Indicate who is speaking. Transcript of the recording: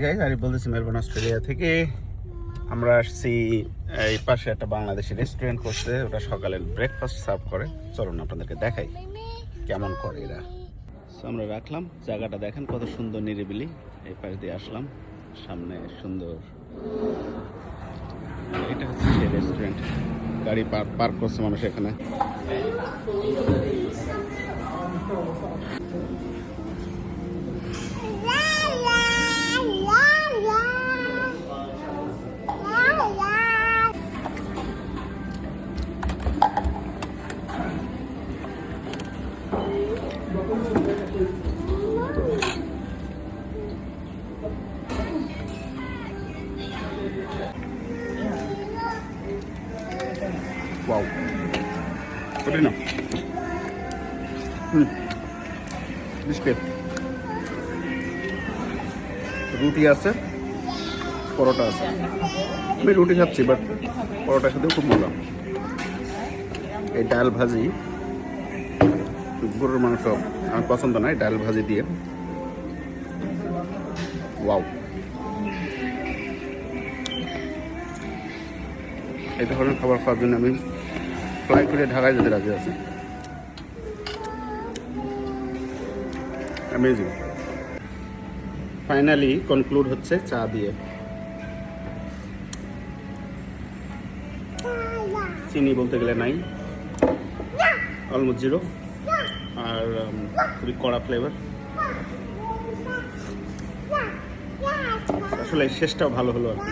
Speaker 1: Guys, আমি বলতেছি Melbourne Australia থেকে। আমরা আসছি এই পাশে একটা বাংলাদেশি রেস্টুরেন্ট করছে, ওটা সকালের ব্রেকফাস্ট সার্ভ করে। চলুন আপনাদেরকে দেখাই কেমন করে এরা। সো আমরা রাখলাম, জায়গাটা দেখেন কত সুন্দর নিরিবিলি। এই পাশ দিয়ে আসলাম, সামনে সুন্দর। এটা হচ্ছে সেই রেস্টুরেন্ট। গাড়ি পার্ক করছে মানুষ এখানে। Wow. Pwede na. Biscuit. রুটি আছে, পরোটা আছে। আমি রুটি খাচ্ছি, বাট পরোটার সাথেও খুব মজা। এই ডাল ভাজি, গরুর মাংস আমার পছন্দ নয়, ডাল ভাজি দিয়ে। ওয়াও, এই ধরনের খাবার খাওয়ার জন্য আমি ফ্লাই করে ঢাকায় যেতে রাজি আছি। অ্যামেজিং। ফাইনালি কনক্লুড হচ্ছে চা দিয়ে। চিনি বলতে গেলে নাই, অলমোস্ট জিরো, আর খুবই কড়া ফ্লেভার। আসলে শেষটাও ভালো হলো আর কি।